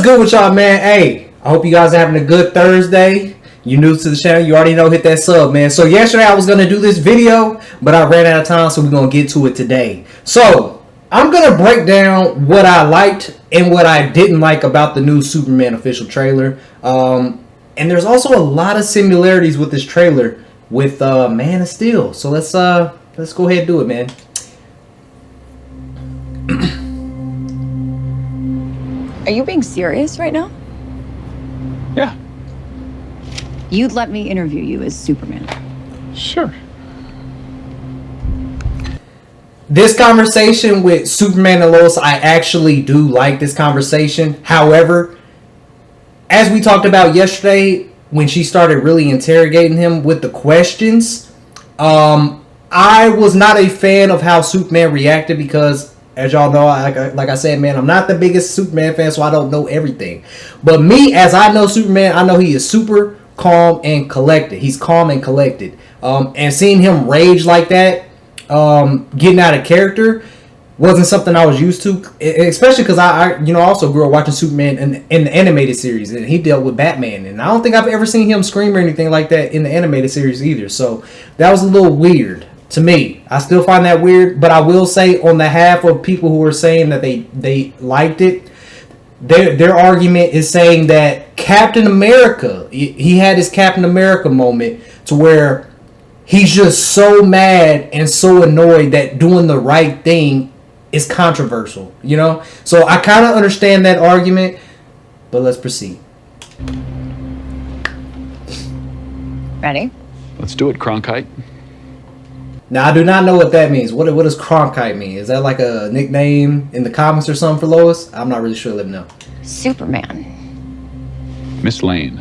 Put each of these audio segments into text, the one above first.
What's good with y'all, man? Hey, I hope you guys are having a good Thursday. You new to the channel, you already know, hit that sub, man. So yesterday I was going to do this video, but I ran out of time, so we're going to get to it today. So I'm going to break down what I liked and what I didn't like about the new Superman official trailer. And there's also a lot of similarities with this trailer with Man of Steel. So let's go ahead and do it, man. Are you being serious right now? Yeah. You'd let me interview you as Superman. Sure. This conversation with Superman and Lois, I actually do like this conversation. However, as we talked about yesterday, when she started really interrogating him with the questions, I was not a fan of how Superman reacted because, as y'all know, like I said, man, I'm not the biggest Superman fan, so I don't know everything. But me, as I know Superman, I know he is super calm and collected. He's calm and collected. And seeing him rage like that, getting out of character, wasn't something I was used to. Especially because I also grew up watching Superman in the animated series, and he dealt with Batman. And I don't think I've ever seen him scream or anything like that in the animated series either. So that was a little weird to me. I still find that weird, but I will say on the half of people who are saying that they liked it, their argument is saying that Captain America, he had his Captain America moment to where he's just so mad and so annoyed that doing the right thing is controversial, you know? So I kind of understand that argument, but let's proceed. Ready? Let's do it, Cronkite. Now, I do not know what that means. What does Cronkite mean? Is that like a nickname in the comics or something for Lois? I'm not really sure. Let me know. Superman. Miss Lane.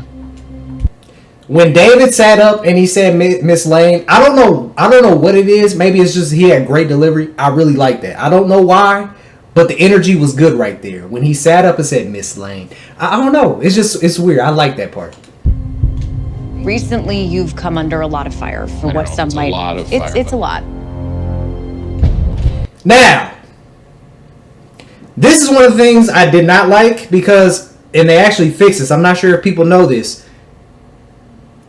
When David sat up and he said Miss Lane, I don't know what it is. Maybe it's just he had great delivery. I really like that. I don't know why, but the energy was good right there. When he sat up and said Miss Lane. I don't know. It's weird. I like that part. Recently, you've come under a lot of fire for what some might. It's a lot. Now, this is one of the things I did not like because, and they actually fixed this. I'm not sure if people know this.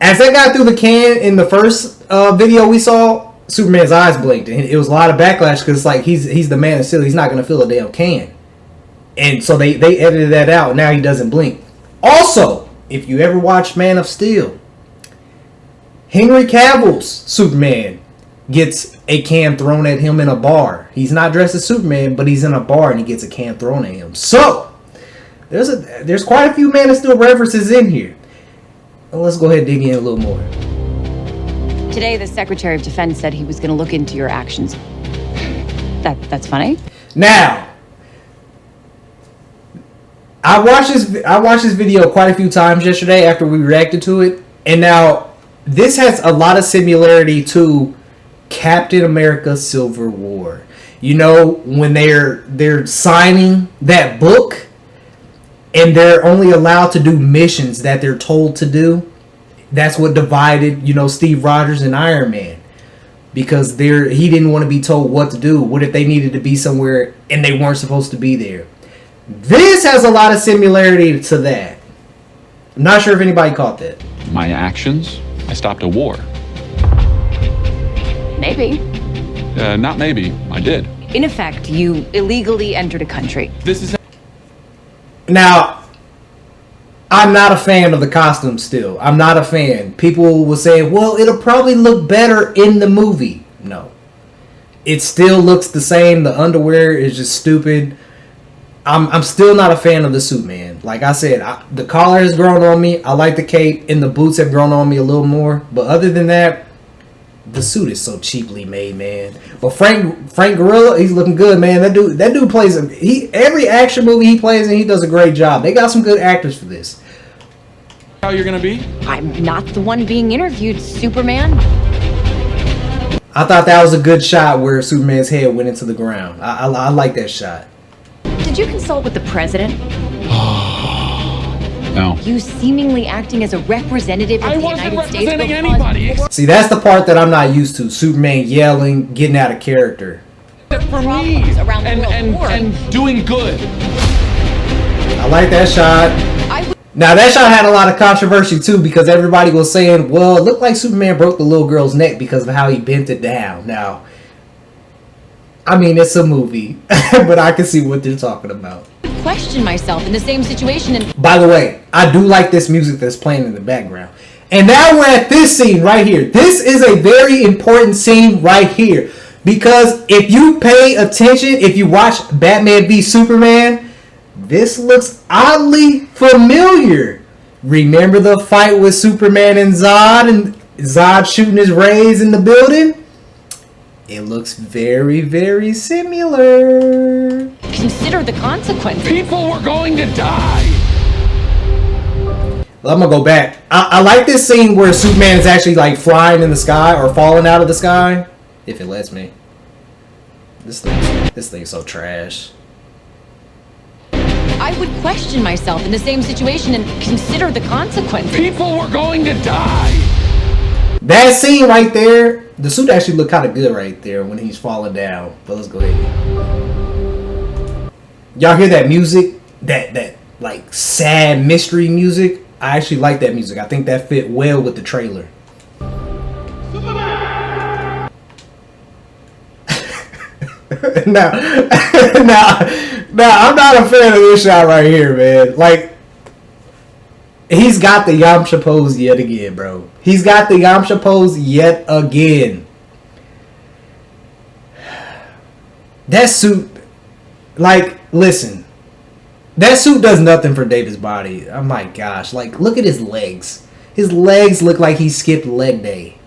As they got through the can in the first video we saw, Superman's eyes blinked, and it was a lot of backlash because it's like he's the Man of Steel. He's not gonna fill a damn can, and so they edited that out. Now he doesn't blink. Also, if you ever watched Man of Steel, Henry Cavill's Superman gets a can thrown at him in a bar. He's not dressed as Superman, but he's in a bar and he gets a can thrown at him. So there's quite a few Man of Steel references in here. Well, let's go ahead and dig in a little more. Today, the Secretary of Defense said he was going to look into your actions. That's funny. Now, I watched this video quite a few times yesterday after we reacted to it, and now this has a lot of similarity to Captain America Civil War. You know, when they're signing that book and they're only allowed to do missions that they're told to do. That's what divided, Steve Rogers and Iron Man. Because he didn't want to be told what to do. What if they needed to be somewhere and they weren't supposed to be there? This has a lot of similarity to that. I'm not sure if anybody caught that. My actions? I stopped a war. Maybe. Not maybe. I did. In effect, you illegally entered a country. This is... Now, I'm not a fan of the costume still. I'm not a fan. People will say, well, it'll probably look better in the movie. No. It still looks the same. The underwear is just stupid. I'm still not a fan of the suit, man. Like I said, the collar has grown on me. I like the cape, and the boots have grown on me a little more. But other than that, the suit is so cheaply made, man. But Frank Gorilla, he's looking good, man. That dude plays every action movie he plays in, he does a great job. They got some good actors for this. How you're gonna be? I'm not the one being interviewed, Superman. I thought that was a good shot where Superman's head went into the ground. I like that shot. Did you consult with the president? No. You seemingly acting as a representative of the United States. Anybody. See, that's the part that I'm not used to. Superman yelling, getting out of character. For me, around the world. And doing good. I like that shot. Now that shot had a lot of controversy too, because everybody was saying, well, it looked like Superman broke the little girl's neck because of how he bent it down. Now, I mean, it's a movie, but I can see what they're talking about. Question myself in the same situation and By the way, I do like this music that's playing in the background. And now we're at this scene right here. This is a very important scene right here. Because if you pay attention, if you watch Batman v Superman, this looks oddly familiar. Remember the fight with Superman and Zod shooting his rays in the building? It looks very, very similar. consider the consequences. People were going to die. I'm gonna go back. I like this scene where Superman is actually like flying in the sky or falling out of the sky. If it lets me. This thing's so trash. I would question myself in the same situation and consider the consequences. People were going to die. That scene right there, the suit actually looked kind of good right there when he's falling down. But let's go ahead. Y'all hear that music? That like sad mystery music? I actually like that music. I think that fit well with the trailer. now, I'm not a fan of this shot right here, man. Like, he's got the Yamcha pose yet again, bro. He's got the Yamcha pose yet again. That suit, like, listen. That suit does nothing for David's body. Oh my gosh. Like, look at his legs. His legs look like he skipped leg day.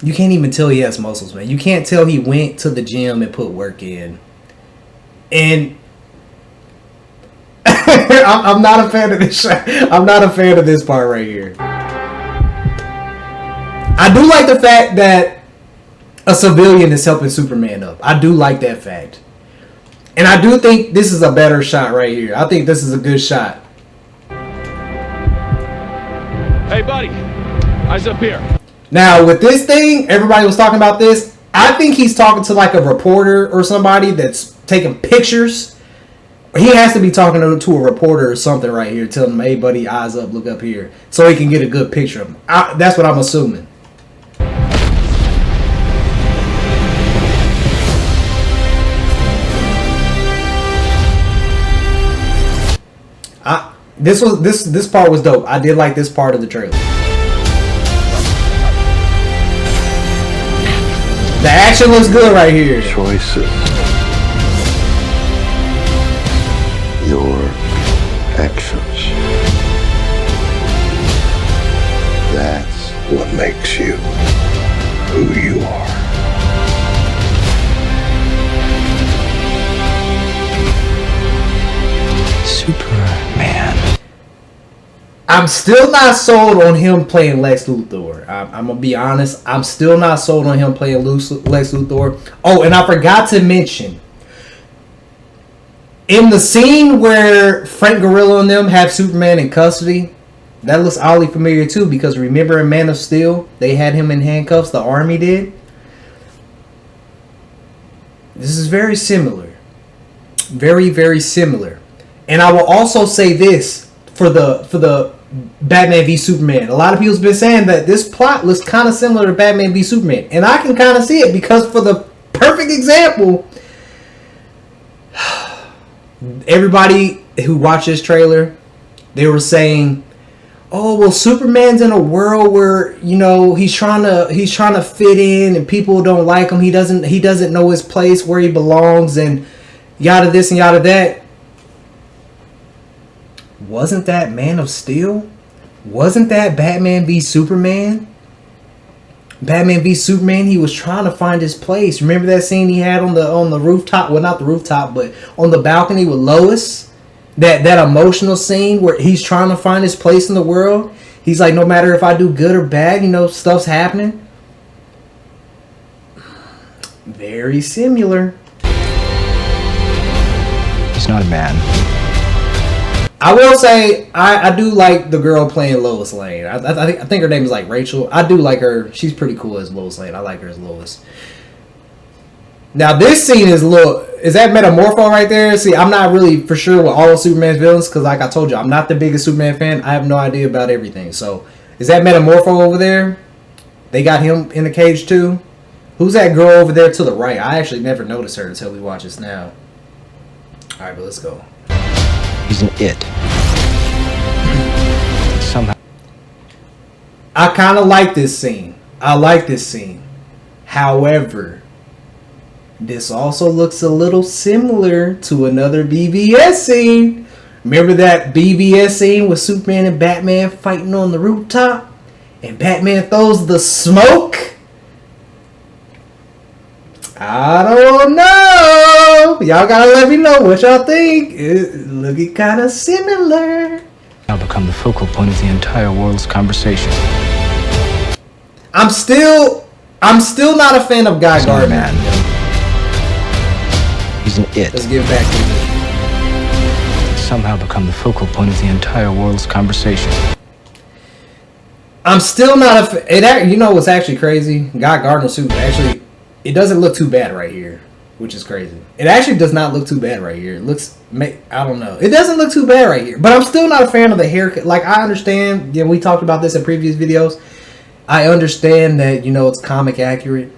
You can't even tell he has muscles, man. You can't tell he went to the gym and put work in. And I'm not a fan of this shot. I'm not a fan of this part right here. I do like the fact that a civilian is helping Superman up. I do like that fact. And I do think this is a better shot right here. I think this is a good shot. Hey, buddy. Eyes up here. Now, with this thing, everybody was talking about this. I think he's talking to like a reporter or somebody that's taking pictures. He has to be talking to a reporter or something right here, telling him, hey, buddy, eyes up, look up here. So he can get a good picture of him. That's what I'm assuming. This part was dope. I did like this part of the trailer. The action looks good right here. Choices. Your actions. That's what makes you who you are. Superman. I'm still not sold on him playing Lex Luthor. I'm gonna be honest. I'm still not sold on him playing Lex Luthor. Oh, and I forgot to mention, in the scene where Frank Grillo and them have Superman in custody, that looks oddly familiar too, because remember in Man of Steel, they had him in handcuffs, the army did. This is very similar. Very, very similar. And I will also say this for the Batman v Superman. A lot of people's been saying that this plot looks kind of similar to Batman v Superman. And I can kind of see it, because for the perfect example, everybody who watched this trailer, they were saying, oh, well, Superman's in a world where, you know, he's trying to fit in and people don't like him. He doesn't know his place, where he belongs, and yada this and yada that. Wasn't that Man of Steel? Wasn't that Batman v Superman? Batman v Superman, he was trying to find his place. Remember that scene he had on the rooftop? Well, not the rooftop, but on the balcony with Lois? That emotional scene where he's trying to find his place in the world. He's like, no matter if I do good or bad, you know, stuff's happening. Very similar. He's not a man. I will say, I do like the girl playing Lois Lane. I think her name is like Rachel. I do like her. She's pretty cool as Lois Lane. I like her as Lois. Now this scene is is that Metamorpho right there? See, I'm not really for sure with all of Superman's villains because, like I told you, I'm not the biggest Superman fan. I have no idea about everything. So, is that Metamorpho over there? They got him in the cage too. Who's that girl over there to the right? I actually never noticed her until we watch this now. All right, but let's go. He's an it. Somehow. I kind of like this scene. I like this scene. However, this also looks a little similar to another BVS scene. Remember that BVS scene with Superman and Batman fighting on the rooftop? And Batman throws the smoke? I don't know. Y'all gotta let me know what y'all think. It looking kind of similar. Now become the focal point of the entire world's conversation. I'm still not a fan of Guy He's not a Gardner. man. He's an it. Let's get back to it. Somehow become the focal point of the entire world's conversation. I'm still not you know what's actually crazy? Guy Gardner suit actually, it doesn't look too bad right here, which is crazy. It actually does not look too bad right here. It looks, I don't know. It doesn't look too bad right here. But I'm still not a fan of the haircut. Like, I understand, we talked about this in previous videos. I understand that, it's comic accurate.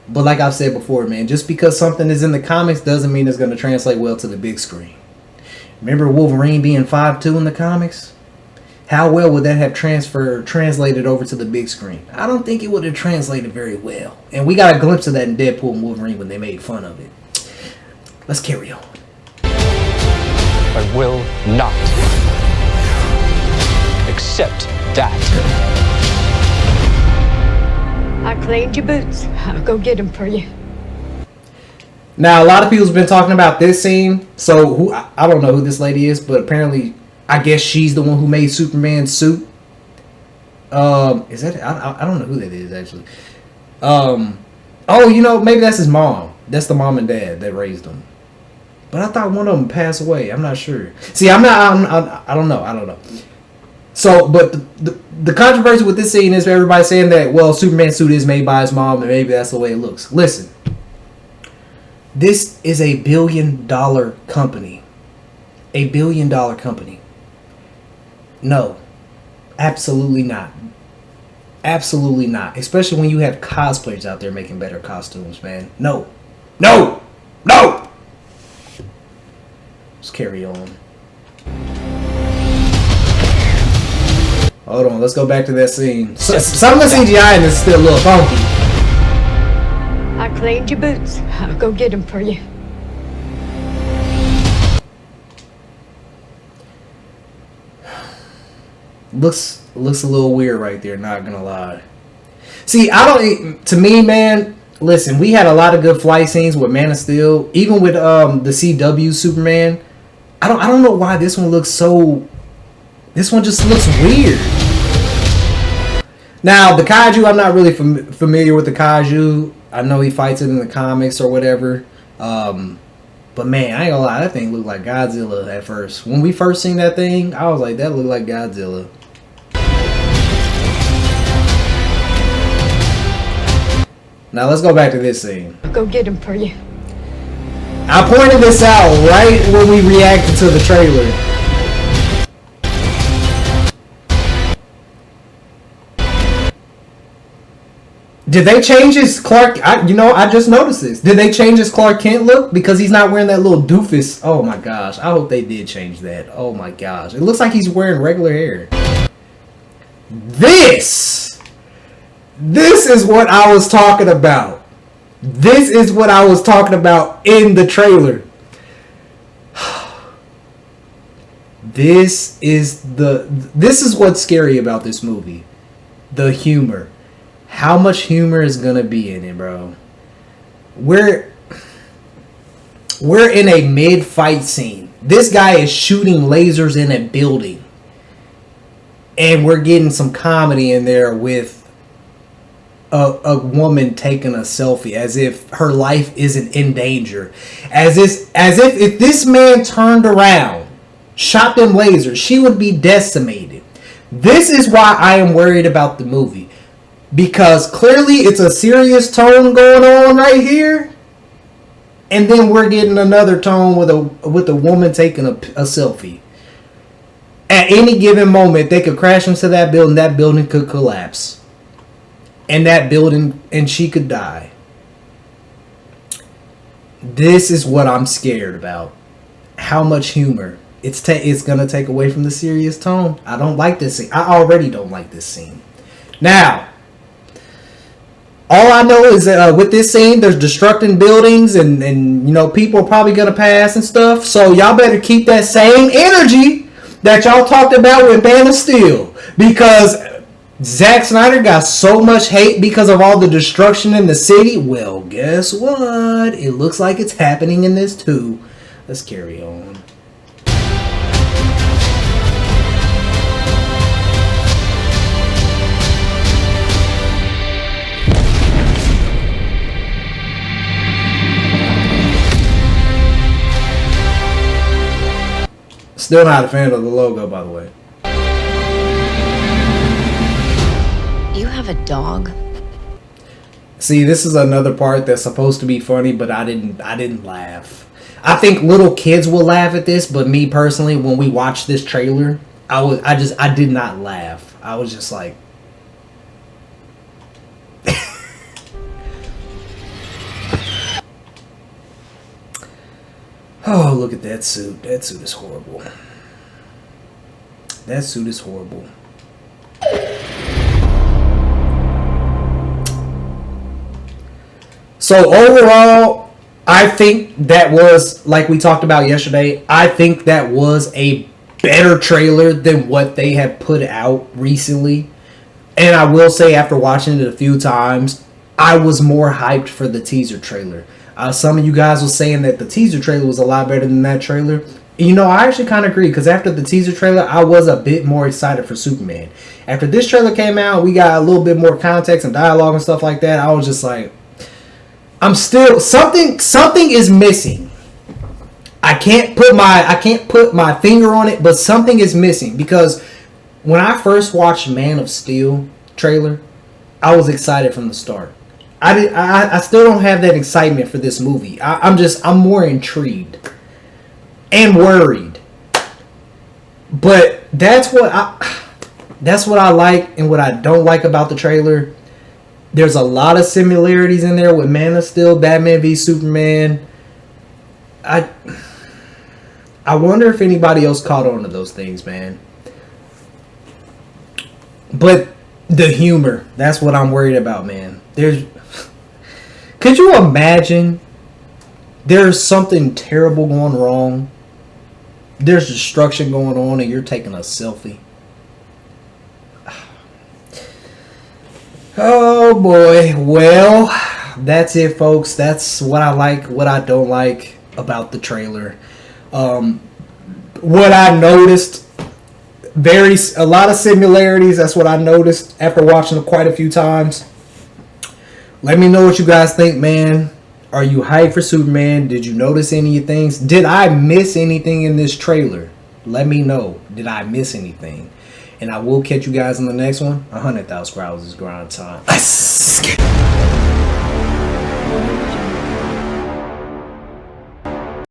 But like I've said before, man, just because something is in the comics doesn't mean it's going to translate well to the big screen. Remember Wolverine being 5'2" in the comics? How well would that have translated over to the big screen? I don't think it would have translated very well. And we got a glimpse of that in Deadpool and Wolverine when they made fun of it. Let's carry on. I will not accept that. I cleaned your boots. I'll go get them for you. Now, a lot of people's been talking about this scene. So, I don't know who this lady is, but apparently, I guess she's the one who made Superman's suit. Is that? I don't know who that is, actually. Maybe that's his mom. That's the mom and dad that raised him. But I thought one of them passed away. I'm not sure. See, I don't know. So, but the controversy with this scene is everybody saying that, well, Superman's suit is made by his mom, and maybe that's the way it looks. Listen. This is a $1 billion company. A $1 billion company. No. Absolutely not. Absolutely not. Especially when you have cosplayers out there making better costumes, man. No. No! No! Let's carry on. Hold on, let's go back to that scene. Some of the CGI in this is still a little funky. I cleaned your boots. I'll go get them for you. Looks a little weird right there, not gonna lie. See, to me, man, listen, we had a lot of good flight scenes with Man of Steel, even with the CW Superman. I don't know why this one looks so. This one just looks weird. Now, the kaiju, I'm not really familiar with the kaiju. I know he fights it in the comics or whatever. But man, I ain't gonna lie, that thing looked like Godzilla at first. When we first seen that thing, I was like, that looked like Godzilla. Now let's go back to this scene. I'll go get them for you. I pointed this out right when we reacted to the trailer. Did they change his Clark? I just noticed this. Did they change his Clark Kent look because he's not wearing that little doofus? Oh my gosh! I hope they did change that. Oh my gosh! It looks like he's wearing regular hair. This is what I was talking about. This is what I was talking about in the trailer. This is what's scary about this movie. The humor. How much humor is gonna be in it, bro? We're in a mid-fight scene. This guy is shooting lasers in a building. And we're getting some comedy in there with a woman taking a selfie as if her life isn't in danger. As if this man turned around, shot them lasers, she would be decimated. This is why I am worried about the movie. Because clearly it's a serious tone going on right here. And then we're getting another tone with a woman taking a selfie. At any given moment, they could crash into that building. That building could collapse. And she could die. This is what I'm scared about. How much humor. It's going to take away from the serious tone. I don't like this scene. I already don't like this scene. Now, all I know is that with this scene, there's destructing buildings and you know, people are probably going to pass and stuff. So y'all better keep that same energy that y'all talked about with Man of Steel. Because Zack Snyder got so much hate because of all the destruction in the city. Well, guess what? It looks like it's happening in this too. Let's carry on. Still not a fan of the logo, by the way. You have a dog? See, this is another part that's supposed to be funny, but I didn't laugh. I think little kids will laugh at this, but me personally, when we watched this trailer, I did not laugh. I was just like, oh, look at that suit. That suit is horrible. That suit is horrible. So overall, I think that was, like we talked about yesterday, I think that was a better trailer than what they have put out recently. And I will say, after watching it a few times, I was more hyped for the teaser trailer. Some of you guys were saying that the teaser trailer was a lot better than that trailer. You know, I actually kind of agree, because after the teaser trailer, I was a bit more excited for Superman. After this trailer came out, we got a little bit more context and dialogue and stuff like that. I was just like, I'm still, something is missing. I can't put my finger on it, but something is missing, because when I first watched Man of Steel trailer, I was excited from the start. I still don't have that excitement for this movie. I'm more intrigued and worried. But that's what I like and what I don't like about the trailer. There's a lot of similarities in there with Man of Steel, Batman v Superman. I wonder if anybody else caught on to those things, man. But the humor, that's what I'm worried about, man. Could you imagine there's something terrible going wrong? There's destruction going on and you're taking a selfie. Oh boy. Well, that's it, folks. That's what I like, what I don't like about the trailer. What I noticed, a lot of similarities. That's what I noticed after watching it quite a few times. Let me know what you guys think, man. Are you hyped for Superman? Did you notice any things? Did I miss anything in this trailer? Let me know. Did I miss anything? And I will catch you guys in the next one. 100,000 subscribers is grind time.